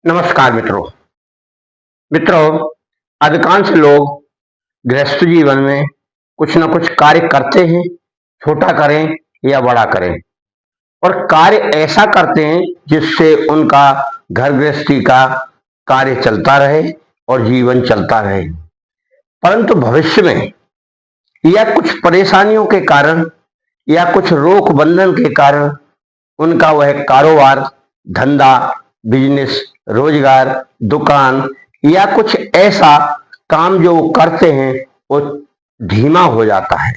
नमस्कार मित्रों अधिकांश लोग गृहस्थ जीवन में कुछ न कुछ कार्य करते हैं। छोटा करें या बड़ा करें, और कार्य ऐसा करते हैं जिससे उनका घर गृहस्थी का कार्य चलता रहे और जीवन चलता रहे। परंतु भविष्य में या कुछ परेशानियों के कारण या कुछ रोक बंधन के कारण उनका वह कारोबार, धंधा, बिजनेस, रोजगार, दुकान या कुछ ऐसा काम जो वो करते हैं वो धीमा हो जाता है,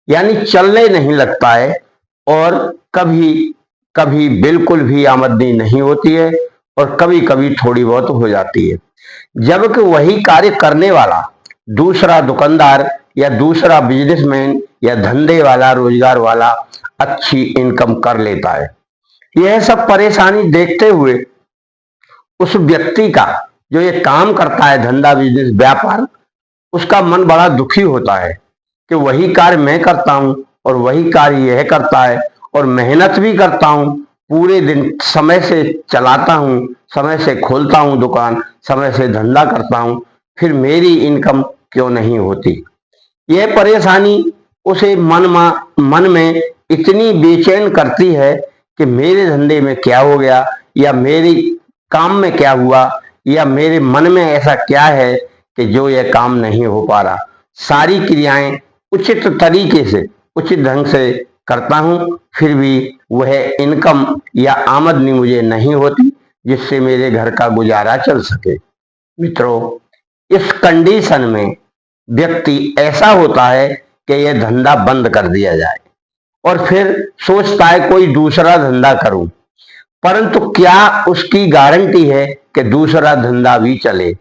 यानी चलने नहीं लगता है, और कभी कभी बिल्कुल भी आमदनी नहीं होती है और कभी कभी थोड़ी बहुत हो जाती है। जबकि वही कार्य करने वाला दूसरा दुकानदार या दूसरा बिजनेसमैन या धंधे वाला, रोजगार वाला अच्छी इनकम कर लेता है। यह सब परेशानी देखते हुए उस व्यक्ति का जो ये काम करता है, धंधा, बिजनेस, व्यापार, उसका मन बड़ा दुखी होता है कि वही कार्य मैं करता हूं और वही कार्य यह करता है, और मेहनत भी करता हूं, पूरे दिन समय से चलाता हूं, समय से खोलता हूं दुकान, समय से धंधा करता हूं, फिर मेरी इनकम क्यों नहीं होती। यह परेशानी उसे मन में इतनी बेचैन करती है कि मेरे धंधे में क्या हो गया, या मेरे काम में क्या हुआ, या मेरे मन में ऐसा क्या है कि जो यह काम नहीं हो पा रहा। सारी क्रियाएं उचित तरीके से, उचित ढंग से करता हूं, फिर भी वह इनकम या आमदनी मुझे नहीं होती जिससे मेरे घर का गुजारा चल सके। मित्रों, इस कंडीशन में व्यक्ति ऐसा होता है कि यह धंधा बंद कर दिया जाए और फिर सोचता है कोई दूसरा धंधा करूं। परंतु क्या उसकी गारंटी है कि दूसरा धंधा भी चले?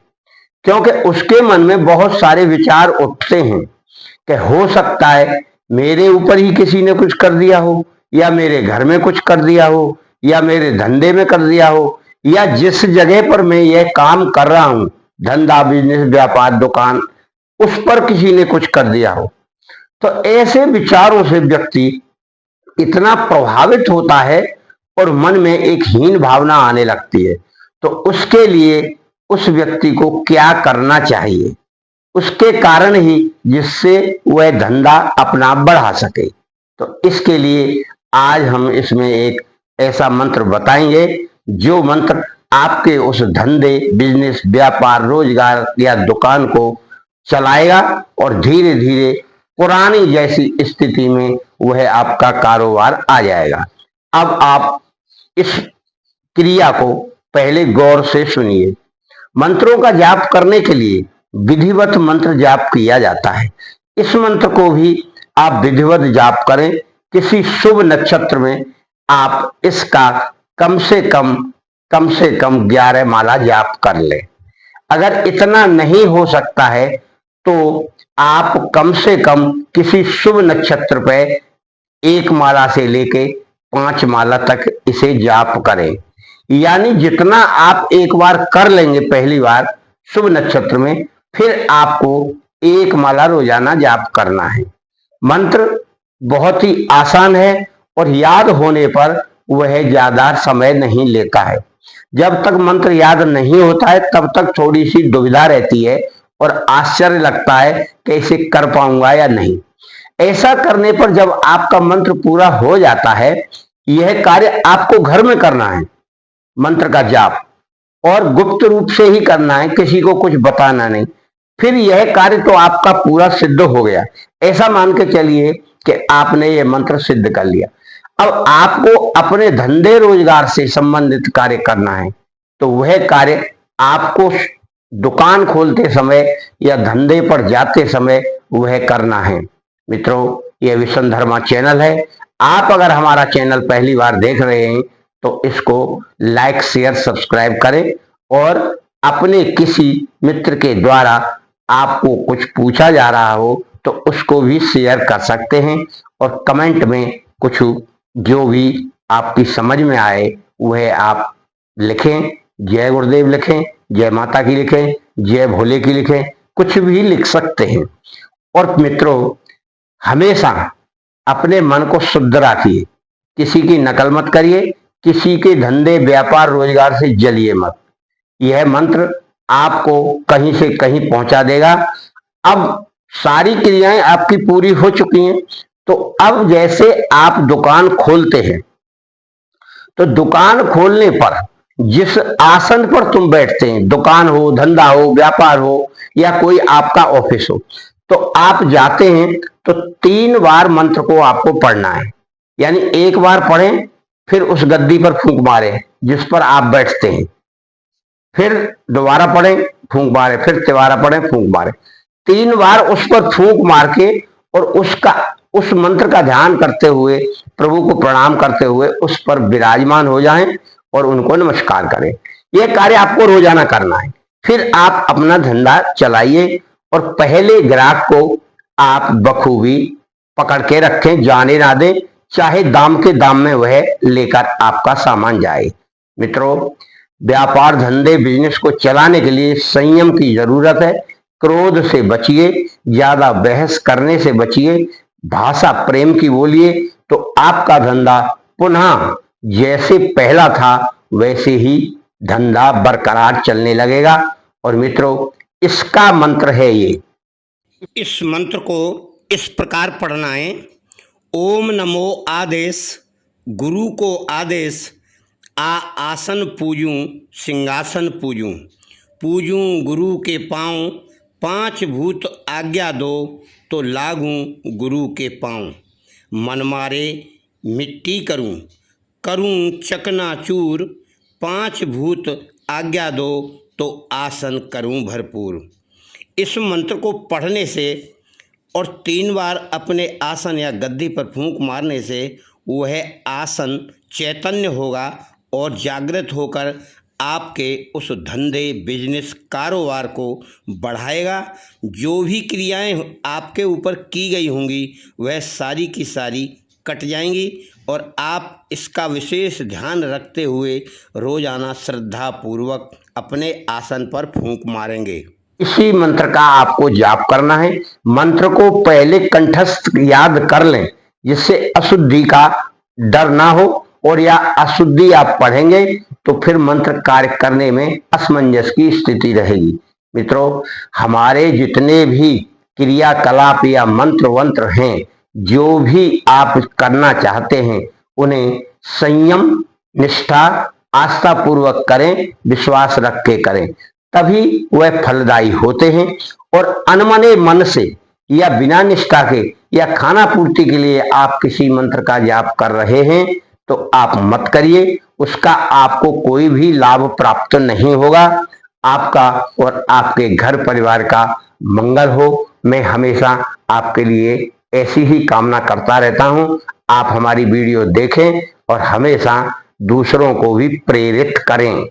क्योंकि उसके मन में बहुत सारे विचार उठते हैं कि हो सकता है मेरे ऊपर ही किसी ने कुछ कर दिया हो, या मेरे घर में कुछ कर दिया हो, या मेरे धंधे में कर दिया हो, या जिस जगह पर मैं यह काम कर रहा हूं, धंधा, बिजनेस, व्यापार, दुकान, उस पर किसी ने कुछ कर दिया हो। तो ऐसे विचारों से व्यक्ति इतना प्रभावित होता है और मन में एक हीन भावना आने लगती है। तो उसके लिए उस व्यक्ति को क्या करना चाहिए, उसके कारण ही जिससे वह धंधा अपना बढ़ा सके। तो इसके लिए आज हम इसमें एक ऐसा मंत्र बताएंगे जो मंत्र आपके उस धंधे, बिजनेस, व्यापार, रोजगार या दुकान को चलाएगा और धीरे धीरे पुरानी जैसी स्थिति में वह आपका कारोबार आ जाएगा। अब आप इस क्रिया को पहले गौर से सुनिए। मंत्रों का जाप करने के लिए विधिवत मंत्र जाप किया जाता है। इस मंत्र को भी आप विधिवत जाप करें। किसी शुभ नक्षत्र में आप इसका कम से कम 11 माला जाप कर लें। अगर इतना नहीं हो सकता है तो आप कम से कम किसी शुभ नक्षत्र पे 1 माला से लेके 5 माला तक इसे जाप करें। यानी जितना आप एक बार कर लेंगे पहली बार शुभ नक्षत्र में, फिर आपको 1 माला रोजाना जाप करना है। मंत्र बहुत ही आसान है और याद होने पर वह ज्यादा समय नहीं लेता है। जब तक मंत्र याद नहीं होता है तब तक थोड़ी सी दुविधा रहती है और आश्चर्य लगता है कि इसे कर पाऊंगा या नहीं। ऐसा करने पर जब आपका मंत्र पूरा हो जाता है, यह कार्य आपको घर में करना है, मंत्र का जाप, और गुप्त रूप से ही करना है, किसी को कुछ बताना नहीं। फिर यह कार्य तो आपका पूरा सिद्ध हो गया। ऐसा मान के चलिए कि आपने यह मंत्र सिद्ध कर लिया। अब आपको अपने धंधे रोजगार से संबंधित कार्य करना है, तो वह कार्य आपको दुकान खोलते समय या धंधे पर जाते समय वह करना है। मित्रों, यह विशन धर्मा चैनल है। आप अगर हमारा चैनल पहली बार देख रहे हैं तो इसको लाइक, शेयर, सब्सक्राइब करें, और अपने किसी मित्र के द्वारा आपको कुछ पूछा जा रहा हो तो उसको भी शेयर कर सकते हैं, और कमेंट में कुछ जो भी आपकी समझ में आए वह आप लिखें। जय गुरुदेव लिखें, जय माता की लिखें, जय भोले की लिखें, कुछ भी लिख सकते हैं। और मित्रों, हमेशा अपने मन को शुद्ध रखिए, किसी की नकल मत करिए, किसी के धंधे, व्यापार, रोजगार से जलिए मत। यह मंत्र आपको कहीं से कहीं पहुंचा देगा। अब सारी क्रियाएं आपकी पूरी हो चुकी हैं, तो अब जैसे आप दुकान खोलते हैं, तो दुकान खोलने पर जिस आसन पर तुम बैठते हैं, दुकान हो, धंधा हो, व्यापार हो या कोई आपका ऑफिस हो, तो आप जाते हैं तो 3 बार मंत्र को आपको पढ़ना है। यानी एक बार पढ़ें, फिर उस गद्दी पर फूंक मारें जिस पर आप बैठते हैं, फिर दोबारा पढ़ें, फूंक मारे, फिर दोबारा पढ़ें, फूंक मारे। 3 बार उस पर फूंक मार के और उस मंत्र का ध्यान करते हुए, प्रभु को प्रणाम करते हुए उस पर विराजमान हो जाएं और उनको नमस्कार करें। यह कार्य आपको रोजाना करना है। फिर आप अपना धंधा चलाइए और पहले ग्राहक को आप बखूबी पकड़ के रखें, जाने ना दें, चाहे दाम के दाम में वह लेकर आपका सामान जाए। मित्रों, व्यापार धंधे बिजनेस को चलाने के लिए संयम की जरूरत है। क्रोध से बचिए, ज्यादा बहस करने से बचिए, भाषा प्रेम की बोलिए, तो आपका धंधा पुनः जैसे पहला था वैसे ही धंधा बरकरार चलने लगेगा। और मित्रों, इसका मंत्र है ये, इस मंत्र को इस प्रकार पढ़ना है। ओम नमो आदेश, गुरु को आदेश, आसन पूजूं, सिंहासन पूजूं, पूजूं गुरु के पांव, 5 भूत आज्ञा दो, तो लागूं गुरु के पांव, मन मारे मिट्टी करूं, करूं चकनाचूर, 5 भूत आज्ञा दो, तो आसन करूं भरपूर। इस मंत्र को पढ़ने से और 3 बार अपने आसन या गद्दी पर फूंक मारने से वह आसन चैतन्य होगा और जागृत होकर आपके उस धंधे, बिजनेस, कारोबार को बढ़ाएगा। जो भी क्रियाएं आपके ऊपर की गई होंगी वह सारी की सारी कट जाएंगी और आप इसका विशेष ध्यान रखते हुए रोजाना श्रद्धा पूर्वक अपने आसन पर फूंक मारेंगे। इसी मंत्र का आपको जाप करना है। मंत्र को पहले कंठस्थ याद कर लें, जिससे अशुद्धि का डर ना हो, और या अशुद्धि आप पढ़ेंगे तो फिर मंत्र कार्य करने में असमंजस की स्थिति रहेगी। मित्रों, हमारे जितने भी क्रियाकलाप या मंत्र वंत्र हैं, जो भी आप करना चाहते हैं, उन्हें संयम, निष्ठा, आस्था पूर्वक करें, विश्वास रख के करें, तभी वह फलदायी होते हैं। और अनमने मन से या बिना निष्ठा के या खाना पूर्ति के लिए आप किसी मंत्र का जाप कर रहे हैं तो आप मत करिए, उसका आपको कोई भी लाभ प्राप्त नहीं होगा। आपका और आपके घर परिवार का मंगल हो। मैं हमेशा आपके लिए ऐसी ही कामना करता रहता हूं। आप हमारी वीडियो देखें और हमेशा दूसरों को भी प्रेरित करें।